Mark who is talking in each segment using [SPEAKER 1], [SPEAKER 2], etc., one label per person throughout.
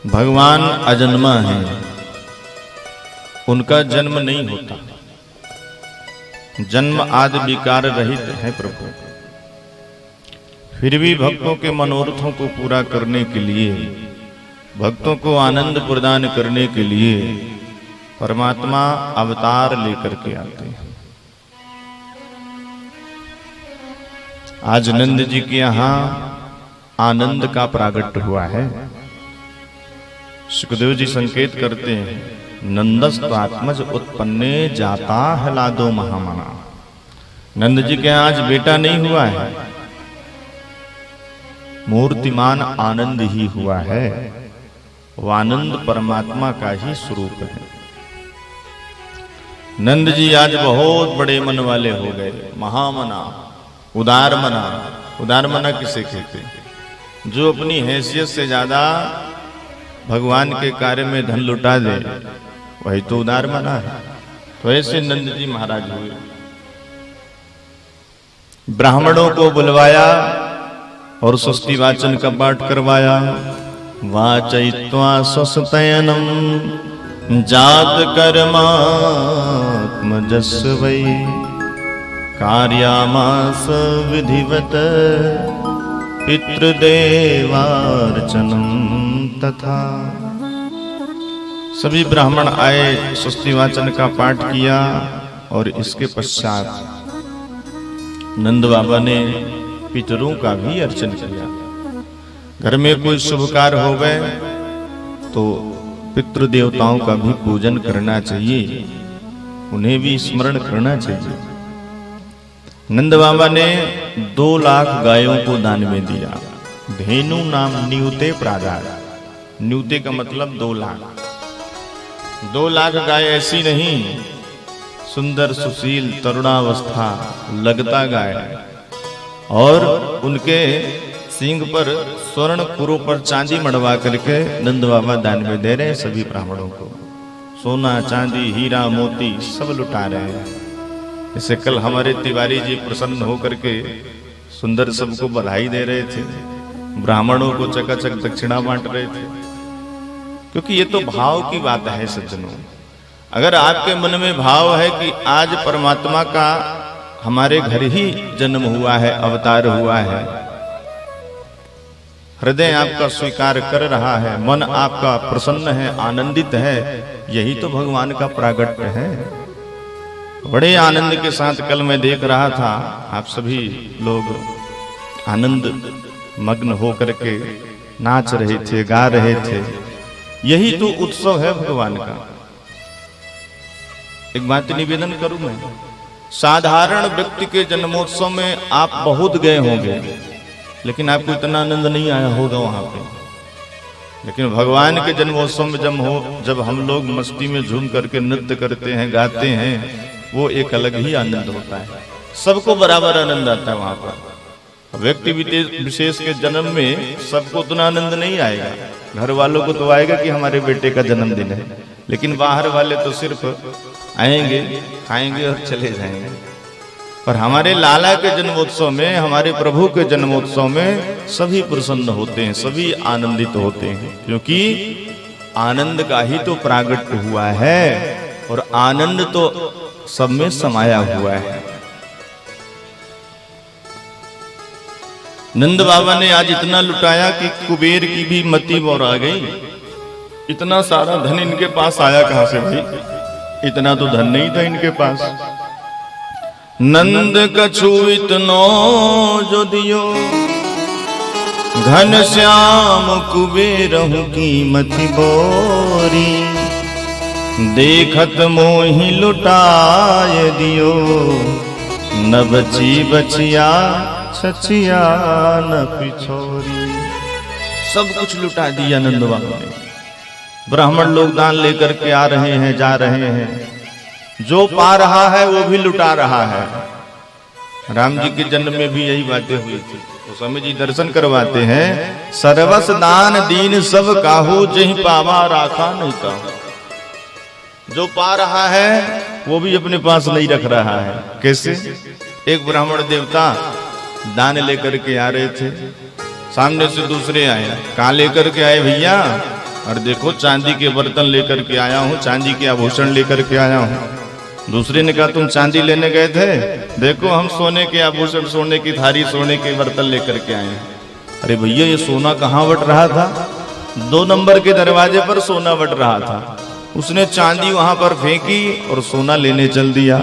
[SPEAKER 1] भगवान अजन्मा हैं, उनका जन्म नहीं होता, जन्म आदि विकार रहित है प्रभु। फिर भी भक्तों के मनोरथों को पूरा करने के लिए, भक्तों को आनंद प्रदान करने के लिए परमात्मा अवतार लेकर के आते हैं। आज नंद जी के यहाँ आनंद का प्रागट्य हुआ है। सुखदेव जी संकेत करते हैं, नंदस्त्वात्मज उत्पन्ने जाता है लादो महामना। नंद जी के यहाँ आज बेटा नहीं हुआ है, मूर्तिमान आनंद ही हुआ है। वो आनंद परमात्मा का ही स्वरूप है। नंद जी आज बहुत बड़े मन वाले हो गए, महामना, उदार मना। उदार मना किसे कहते हैं? जो अपनी हैसियत से ज्यादा भगवान के कार्य में धन लुटा दे, वही तो उदार मना है। तो ऐसे नंद जी महाराज हुए। ब्राह्मणों को बुलवाया और स्वस्ति वाचन का पाठ करवाया। वाचयित्वा स्वस्तयनम जात कर्मात्मजस्वै कार्यामास विधिवत पितृदेवार्चनम तथा। सभी ब्राह्मण आए, स्वस्ति वाचन का पाठ किया और इसके पश्चात नंद बाबा ने पितरों का भी अर्चन किया। घर में कोई शुभ कार्य हो गए तो पितृ देवताओं का भी पूजन करना चाहिए, उन्हें भी स्मरण करना चाहिए। नंद बाबा ने 2 लाख गायों को दान में दिया। धेनु नाम न्यूते प्रादार। न्यूते का मतलब 2 लाख। 2 लाख गाय ऐसी नहीं, सुंदर सुशील तरुणावस्था लगता गाय, और उनके सींग पर स्वर्ण कुरों पर चांदी मढ़वा करके नंद बाबा दान में दे रहे हैं सभी ब्राह्मणों को। सोना चांदी हीरा मोती सब लुटा रहे हैं। जैसे कल हमारे तिवारी जी प्रसन्न होकर के सुंदर सबको बधाई दे रहे थे, ब्राह्मणों को चकाचक दक्षिणा बांट रहे थे। क्योंकि ये तो भाव की बात है सज्जनों। अगर आपके मन में भाव है कि आज परमात्मा का हमारे घर ही जन्म हुआ है, अवतार हुआ है, हृदय आपका स्वीकार कर रहा है, मन आपका प्रसन्न है, आनंदित है, यही तो भगवान का प्रागट्य है। बड़े आनंद के साथ कल मैं देख रहा था, आप सभी लोग आनंद मग्न होकर के नाच रहे थे, गा रहे थे। यही तो उत्सव है भगवान का। एक बात निवेदन करूं मैं, साधारण व्यक्ति के जन्मोत्सव में आप बहुत गए होंगे, लेकिन आपको इतना आनंद नहीं आया होगा वहां पे। लेकिन भगवान के जन्मोत्सव में जब हम लोग मस्ती में झूम करके नृत्य करते हैं, गाते हैं, वो एक अलग ही आनंद होता है। सबको बराबर आनंद आता है वहां पर। व्यक्ति विशेष के जन्म में सबको उतना आनंद नहीं आएगा। घर वालों को तो आएगा कि हमारे बेटे का जन्मदिन है, लेकिन बाहर वाले तो सिर्फ आएंगे, खाएंगे और चले जाएंगे। पर हमारे लाला के जन्मोत्सव में, हमारे प्रभु के जन्मोत्सव में सभी प्रसन्न होते हैं, सभी आनंदित होते हैं, क्योंकि आनंद का ही तो प्रागट्य हुआ है और आनंद तो सब में समाया हुआ है। नंद बाबा ने आज इतना लुटाया कि कुबेर की भी मति बौरा गई। इतना सारा धन इनके पास आया कहां से भाई? इतना तो धन नहीं था इनके पास। नंद कछु इतनो जो दियो, घन श्याम कुबेरहु की मति बोरी। देखत मोहि लुटाय दियो, न बची बचिया छचिया न पिछोरी। सब कुछ लुटा दिया नंद बाबा ने। ब्राह्मण लोग दान लेकर के आ रहे हैं, जा रहे हैं, जो पा रहा है वो भी लुटा रहा है। राम जी के जन्म में भी यही बातें हुई थी। तो स्वामी जी दर्शन करवाते हैं, सर्वस दान दीन सब काहू, जही पावा राखा नहीं काहू। जो पा रहा है वो भी अपने पास नहीं रख रहा है। कैसे? एक ब्राह्मण देवता दान लेकर के आ रहे थे, सामने से दूसरे आए, कहाँ लेकर के आए भैया? और देखो चांदी के बर्तन लेकर के आया हूँ, चांदी के आभूषण लेकर के आया हूँ। दूसरे ने कहा तुम चांदी लेने गए थे, देखो हम सोने के आभूषण, सोने की थारी, सोने के बर्तन लेकर के आए हैं। अरे भैया ये सोना कहाँ बट रहा था? 2 नंबर के दरवाजे पर सोना बट रहा था। उसने चांदी वहां पर फेंकी और सोना लेने चल दिया।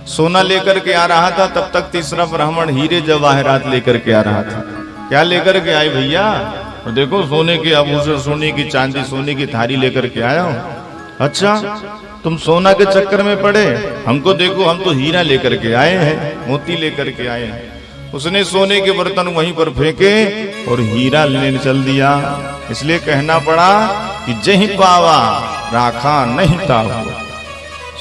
[SPEAKER 1] सोना लेकर के आ रहा था, तब तक तीसरा ब्राह्मण हीरे जवाहरात लेकर के आ रहा था। क्या लेकर के आए भैया? और देखो सोने के आभूषण, सोने की चांदी, सोने की थारी लेकर के आया हूं। अच्छा तुम सोना के चक्कर में पड़े, हमको देखो हम तो हीरा लेकर के आए हैं, मोती लेकर के आए हैं। उसने सोने के बर्तन वहीं पर फेंके और हीरा लेने चल दिया। इसलिए कहना पड़ा कि जहीं पावा राखा नहीं तावा।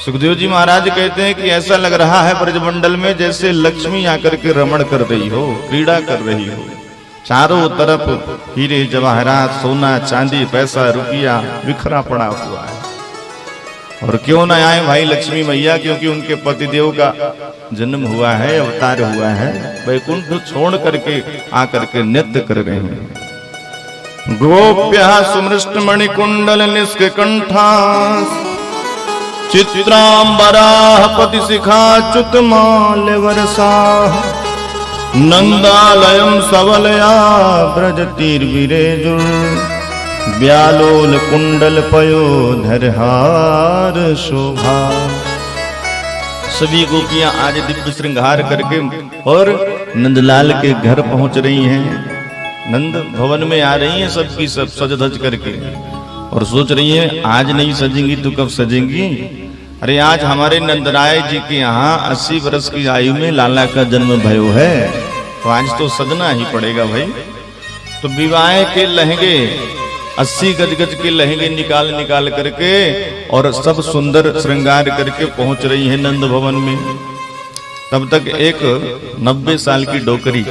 [SPEAKER 1] सुखदेव जी महाराज कहते हैं कि ऐसा लग रहा है ब्रजमंडल में जैसे लक्ष्मी आकर के रमण कर रही हो, क्रीड़ा कर रही हो। चारों तरफ हीरे जवाहरात, सोना चांदी, पैसा रुपया बिखरा पड़ा हुआ है। और क्यों न आए भाई लक्ष्मी मैया, क्योंकि उनके पतिदेव का जन्म हुआ है, अवतार हुआ है। वैकुंठ छोड़ करके आकर के नृत्य कर रहे हैं। गोप्या सुमृष्ट मणिकुंडल निष्कंठा चित्रांबराः पति शिखा च्युत माल्य वर्षा नंदालयम सबलया ब्रजतीर्विरेजुर व्यालोल कुंडल पयोधर हार शोभा। सभी गोपियां आज दिव्य श्रृंगार करके और नंदलाल के घर पहुंच रही हैं। नंद भवन में आ रही हैं, सबकी सब सज धज करके, और सोच रही हैं आज नहीं सजेंगी तो कब सजेंगी। अरे आज हमारे नंदराय जी के यहाँ 80 वर्ष की आयु में लाला का जन्म भयो है, तो आज तो सजना ही पड़ेगा भाई। तो विवाह के लहंगे 80 गज के लहंगे निकाल निकाल करके और सब सुंदर श्रृंगार करके पहुंच रही है नंद भवन में। तब तक एक 90 साल की डोकरी,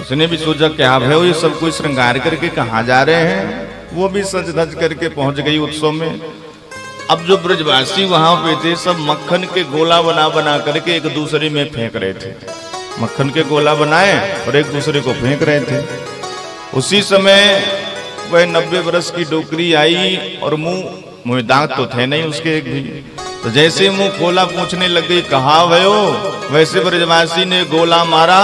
[SPEAKER 1] उसने भी सोचा क्या भयो ये सब कोई श्रृंगार करके कहाँ जा रहे हैं। वो भी सज धज करके पहुंच गई उत्सव में। अब जो ब्रजवासी वहां पे थे सब मक्खन के गोला बना बना करके एक दूसरे में फेंक रहे थे। मक्खन के गोला बनाए और एक दूसरे को फेंक रहे थे। उसी समय वह 90 वर्ष की डोकरी आई और मुंह दांत तो थे नहीं उसके एक भी, तो जैसे मुंह खोला पूछने लग गई कहाँ भयो, वैसे ब्रजवासी ने गोला मारा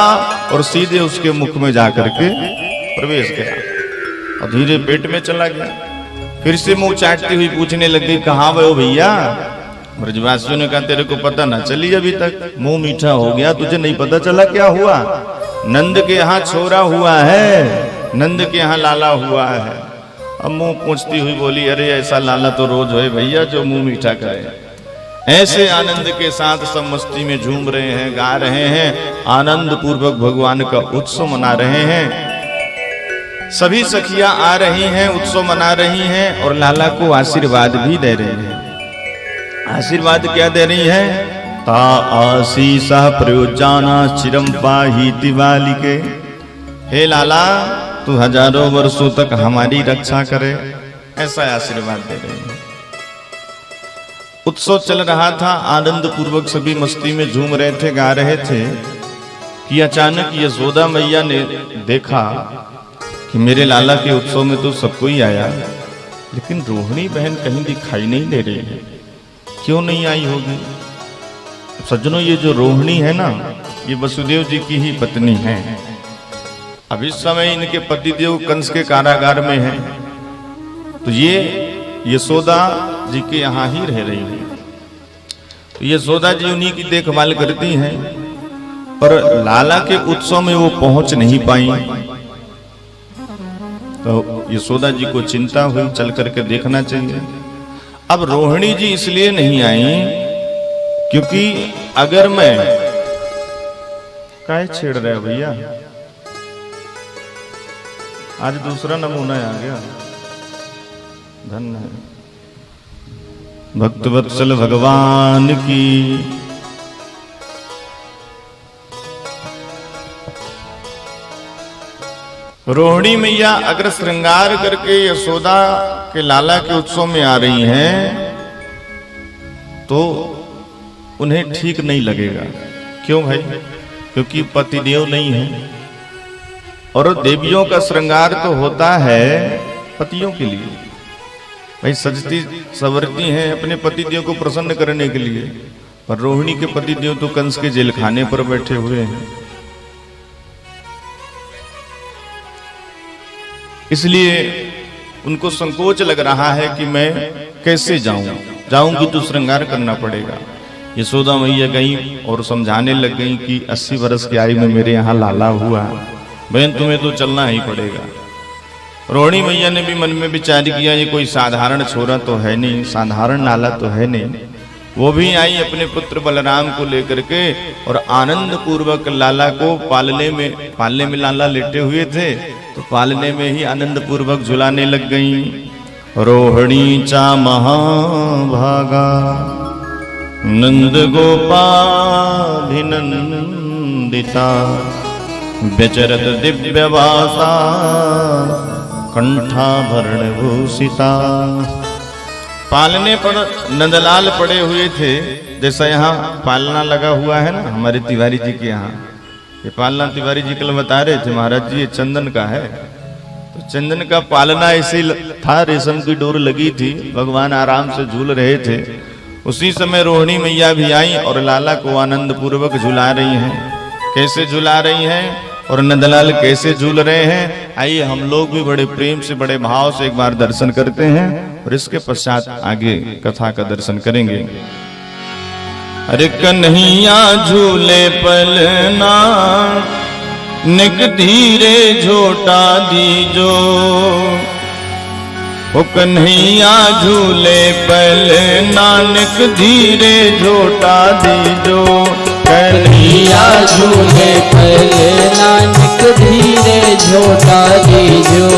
[SPEAKER 1] और सीधे उसके मुख में जाकर के प्रवेश किया और धीरे पेट में चला गया। फिर से मुंह चाटती हुई पूछने लग गई कहाँ भयो भैया। ब्रजवासियों ने कहा तेरे को पता ना चली अभी तक, मुंह मीठा हो गया, तुझे नहीं पता चला क्या हुआ? नंद के यहाँ छोरा हुआ है, नंद के यहाँ लाला हुआ है। अब मुंह पूछती हुई बोली अरे ऐसा लाला तो रोज है भैया जो मुंह मीठा करे। ऐसे आनंद के साथ सब मस्ती में झूम रहे हैं, गा रहे हैं, आनंद पूर्वक भगवान का उत्सव मना रहे हैं। सभी सखियां आ रही हैं, उत्सव मना रही हैं और लाला को आशीर्वाद भी दे रही हैं। आशीर्वाद क्या दे रही है? ता आशीषा प्रयोजाना चिरम पाही दिवाली के। हे लाला तू हजारों वर्षों तक हमारी रक्षा करे, ऐसा आशीर्वाद दे रही है। उत्सव चल रहा था, आनंद पूर्वक सभी मस्ती में झूम रहे थे, गा रहे थे कि अचानक यशोदा मैया ने देखा कि मेरे लाला के उत्सव में तो सब कोई आया, लेकिन रोहिणी बहन कहीं दिखाई नहीं दे रही है। क्यों नहीं आई होगी? सज्जनों ये जो रोहिणी है ना, ये वसुदेव जी की ही पत्नी है। अब इस समय इनके पतिदेव कंस के कारागार में हैं, तो ये यशोदा जी के यहाँ ही रह रही है। तो यशोदा जी उन्हीं की देखभाल करती हैं, पर लाला के उत्सव में वो पहुंच नहीं पाई। तो यशोदा जी को चिंता हुई, चल करके देखना चाहिए। अब रोहिणी जी इसलिए नहीं आई क्योंकि अगर मैं काहे छेड़ रहे हो भैया, आज दूसरा नमूना आ गया। धन्य है भक्त वत्सल भगवान की। रोहिणी मैया अगर श्रृंगार करके यशोदा के लाला के उत्सव में आ रही हैं तो उन्हें ठीक नहीं लगेगा। क्यों भाई? क्योंकि पतिदेव नहीं है, और देवियों का श्रृंगार तो होता है पतियों के लिए। भाई सजती सवरती हैं अपने पतिदेव को प्रसन्न करने के लिए, पर रोहिणी के पतिदेव तो कंस के जेल खाने पर बैठे हुए हैं। इसलिए उनको संकोच लग रहा है कि मैं कैसे जाऊंगी तो श्रृंगार करना पड़ेगा। यशोदा मैया गई और समझाने लग गई कि 80 वर्ष की आयु में मेरे यहाँ लाला हुआ, बहन तुम्हें तो चलना ही पड़ेगा। रोहिणी मैया ने भी मन में विचार किया ये कोई साधारण छोरा तो है नहीं, साधारण लाला तो है नहीं। वो भी आई अपने पुत्र बलराम को लेकर के और आनंद पूर्वक लाला को पालने में लाला लेटे हुए थे तो पालने में ही आनंद पूर्वक झुलाने लग गई। रोहिणी चा महाभागा नंद गोपाभिनंदिता व्यचरत दिव्यवासा कंठाभरण भूषिता। पालने पर नंदलाल पड़े हुए थे, जैसा यहाँ पालना लगा हुआ है ना हमारे तिवारी जी के यहाँ, ये पालना तिवारी जी कल बता रहे थे महाराज जी ये चंदन का है। तो चंदन का पालना ऐसे था, रेशम की डोर लगी थी, भगवान आराम से झूल रहे थे। उसी समय रोहिणी मैया भी आई और लाला को आनंद पूर्वक झुला रही हैं। कैसे झुला रही हैं और नंदलाल कैसे झूल रहे हैं, आइए हम लोग भी बड़े प्रेम से बड़े भाव से एक बार दर्शन करते हैं और इसके पश्चात आगे कथा का दर्शन करेंगे। अरे कन्हैया झूले पलना निक धीरे झोटा दीजो, ओ कन्हैया झूले पलना निक धीरे झोटा दीजो।
[SPEAKER 2] कन्हैया झूले पहले नानक धीरे झोटा दीजो।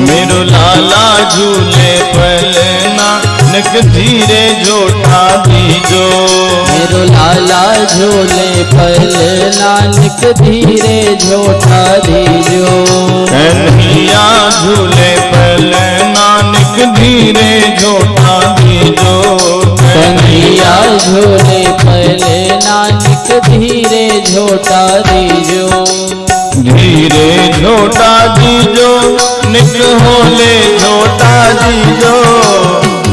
[SPEAKER 1] मेरो लाला झूले पहले नानक धीरे झोटा दीजो।
[SPEAKER 2] मेरो लाला झूले पहले नानक धीरे झोटा दीजो।
[SPEAKER 1] कन्हैया झूले पहले नानक धीरे झोटा दीजो।
[SPEAKER 2] कन्हैया झूले पहले नानक धीरे झोटा दीजो।
[SPEAKER 1] धीरे झोटा दीजो निक होले झोटा दीजो।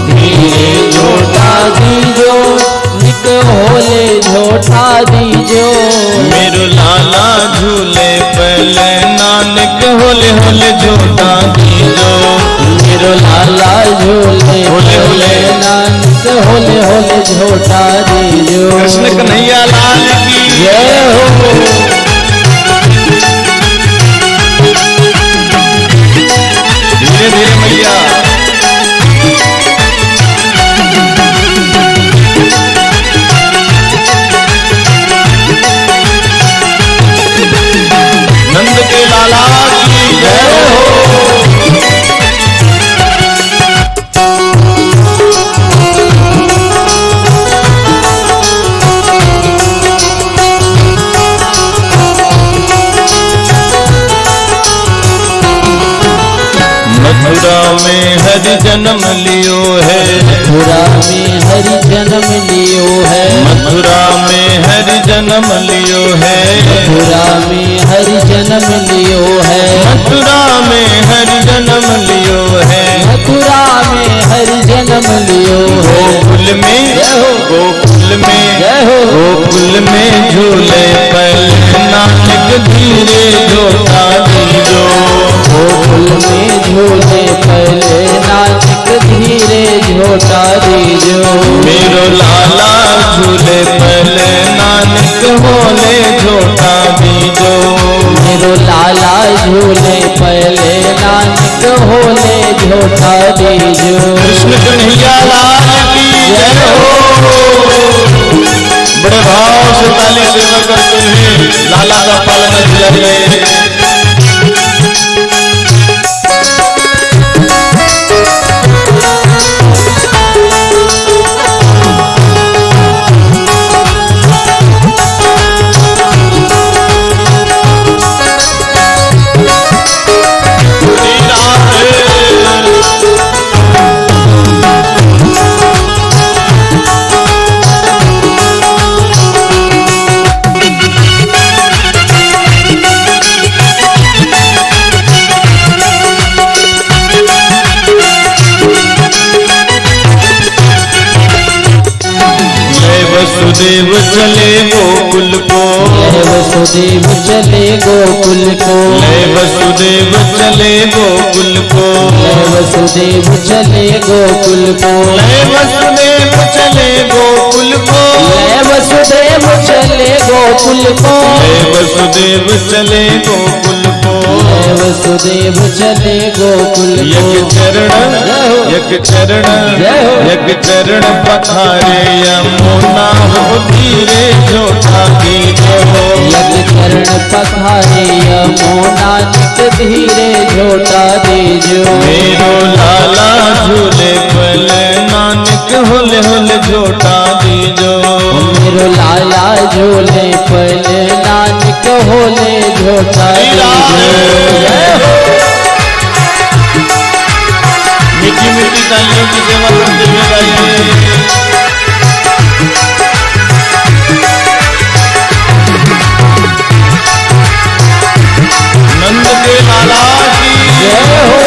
[SPEAKER 2] धीरे झोटा दीजो निक होले झोटा दीजो।
[SPEAKER 1] मेरो लाला झूले पहले नानक होले होले झोटा दीजो।
[SPEAKER 2] मेरो लाला झूले पहले नानक होले होले झोटा दीजो।
[SPEAKER 1] कृष्ण कन्हैया लाल की
[SPEAKER 2] जय हो।
[SPEAKER 1] धीरे धीरे मैया नंद के लाला की जय हो। मथुरा में हरि जन्म लियो है।
[SPEAKER 2] मथुरा में हरि जन्म लियो है।
[SPEAKER 1] मथुरा में हरि जन्म लियो है।
[SPEAKER 2] मथुरा में हरि जन्म लियो है।
[SPEAKER 1] मथुरा में हरि जन्म लियो है।
[SPEAKER 2] मथुरा में हरि जन्म लियो है।
[SPEAKER 1] गोकुल में गोकुल में गोकुल में झूले पहले नानक धीरे झोटा दीजो।
[SPEAKER 2] गोकुल में झूले पहले नानक धीरे झोटा दीजो।
[SPEAKER 1] मेरो लाला झूले पहले नानक होले झोटा दीजो।
[SPEAKER 2] मेरो लाला झूले पहले नानक होले झोटा दीजो।
[SPEAKER 1] कृष्ण कन्हैया लाल की जय हो। बड़े भाव से ताली सेवा करते हुए लाला का पालन किया गया। वसुदेव चले गोकुल को,
[SPEAKER 2] जय वसुदेव चले गोकुल को,
[SPEAKER 1] जय वसुदेव चले गोकुल को,
[SPEAKER 2] जय वसुदेव चले गोकुल को,
[SPEAKER 1] जय वसुदेव चले गोकुल को,
[SPEAKER 2] जय वसुदेव चले गोकुल को,
[SPEAKER 1] जय वसुदेव चले गोकुल को,
[SPEAKER 2] जय वसुदेव चले गोकुल को।
[SPEAKER 1] यक चरण यक चरण यक चरण पखारे यमुना हो धीरे झोटा दीजो,
[SPEAKER 2] यक चरण पखारे यमुना नित धीरे झोटा दीजो,
[SPEAKER 1] मेरो लाला झूले पल नानक होले होले झोटा दीजो,
[SPEAKER 2] मेरो लाला झूले पल नानक होले झोटा दीजो।
[SPEAKER 1] मीठी मीठी तालियों की सेवा करते हुए गाइए। नंद के लाला की
[SPEAKER 2] जय हो।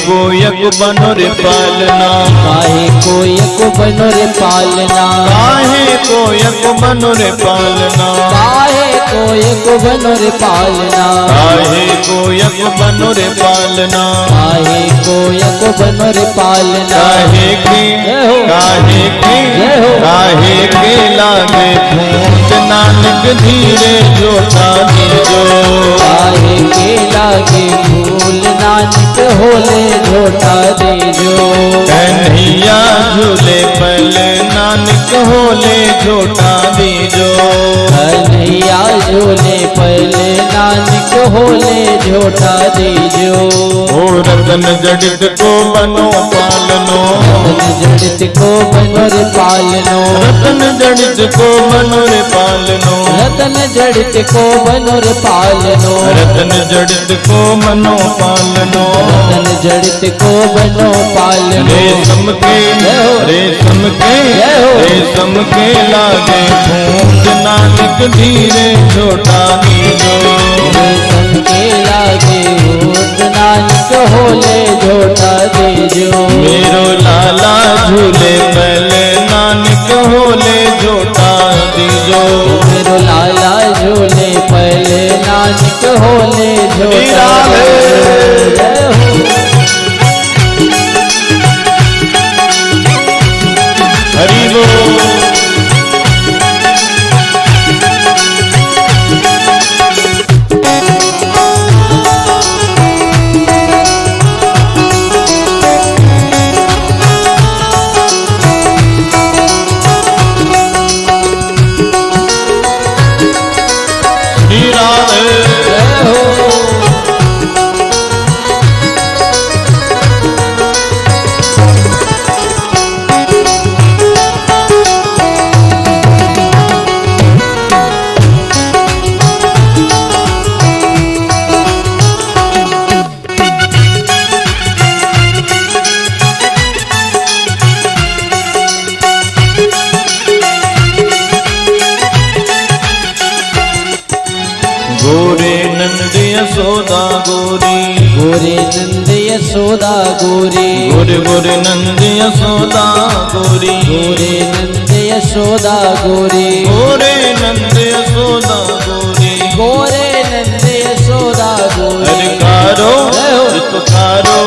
[SPEAKER 1] कोयक बनो रे पालना,
[SPEAKER 2] काहे कोयक बनो रे पालना,
[SPEAKER 1] काहे कोयक बनो रे पालना,
[SPEAKER 2] काहे कोयक बनो रे पालना,
[SPEAKER 1] काहे कोयक बनो रे पालना,
[SPEAKER 2] काहे कोयक बनो रे पालना,
[SPEAKER 1] काहे के काहे के लागे फूट नानक धीरे झोटा दीजो,
[SPEAKER 2] काहे के लागे फूल नानक होले झोटा दीजो,
[SPEAKER 1] कन्हैया झूले पल नानक होले झोटा दीजो,
[SPEAKER 2] कन्हैया झूले पहले नानक होले झोटा दीजो,
[SPEAKER 1] ओ रतन जड़ित को बनो पालनो,
[SPEAKER 2] रतन जड़ित को बनो रे पालनो,
[SPEAKER 1] रतन जड़ित को बनो रे पालनो,
[SPEAKER 2] रतन जड़ित को बनो रे पालनो,
[SPEAKER 1] रतन जड़ित को मनो पालनो,
[SPEAKER 2] रतन जड़ित को बनो पालनो,
[SPEAKER 1] रेशम के रेशम के लागे फूट नानक धीरे झोटा दीजो,
[SPEAKER 2] रेशम के लागे फूट नानक होले झोटा दीजो,
[SPEAKER 1] मेरो लाला झूले पल नानक होले झोटा दीजो,
[SPEAKER 2] मेरो लाला झूले पहले नानक होले झोटा दीजो।
[SPEAKER 1] हरि बोल। गोरे नंद यशोदा गोरी,
[SPEAKER 2] गोरे नंद यशोदा गोरी,
[SPEAKER 1] गोरे गोरे नंद यशोदा गोरी,
[SPEAKER 2] गोरे नंद यशोदा गोरी,
[SPEAKER 1] गोरे नंद यशोदा गोरी,
[SPEAKER 2] गोरे नंद यशोदा गोरी,
[SPEAKER 1] हरि कारो चितकारो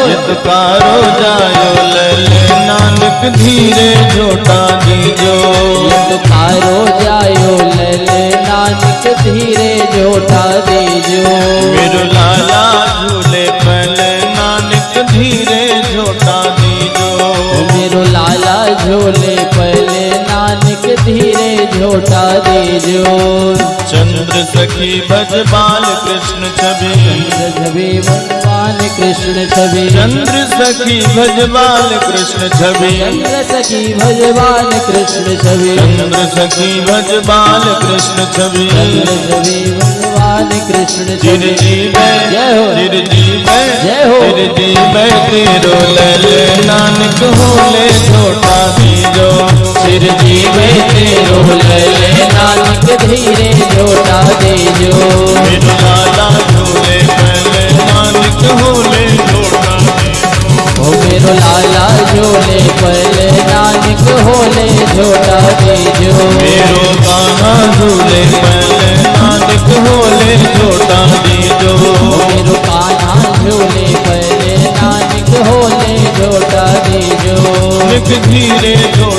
[SPEAKER 1] चितकारो जायो लले नानक धीरे झोटा दीजो,
[SPEAKER 2] चितकारो जायो लले नानक धीरे झोटा दीजो,
[SPEAKER 1] मेरो लाला झूले पल नानक धीरे झोटा दीजो,
[SPEAKER 2] मेरो लाला झोले पहले नानक धीरे झोटा दीजो।
[SPEAKER 1] चंद्र सखी भज बाल कृष्ण छवि,
[SPEAKER 2] चंद्र छवि भगवान कृष्ण छवि,
[SPEAKER 1] चंद्र सखी भज बाल कृष्ण छवि,
[SPEAKER 2] चंद्र सखी भगवान कृष्ण छवि,
[SPEAKER 1] चंद्र सखी भज बाल कृष्ण छवि,
[SPEAKER 2] चंद्र छवि भगवान कृष्ण
[SPEAKER 1] चिर
[SPEAKER 2] छवि।
[SPEAKER 1] जीवे
[SPEAKER 2] जय हो
[SPEAKER 1] चिर जीवे
[SPEAKER 2] जय हो।
[SPEAKER 1] चिर जीवे तेरो लल नानक होले झोटा दीजो।
[SPEAKER 2] चिर जीवे तेरो लले नानक धीरे झोटा दीजो।
[SPEAKER 1] मेरो लाला झूले पहले नानक होले झोटा दीजो।
[SPEAKER 2] ओ मेरो लाला झोले पहले नानक होले झोटा दीजो।
[SPEAKER 1] मेरो कान्हा झूले पहले नानक होले झोटा दीजो।
[SPEAKER 2] ओ मेरो कान्हा झोले पहले नानक होले झोटा दीजो।
[SPEAKER 1] निक धीरे झोटा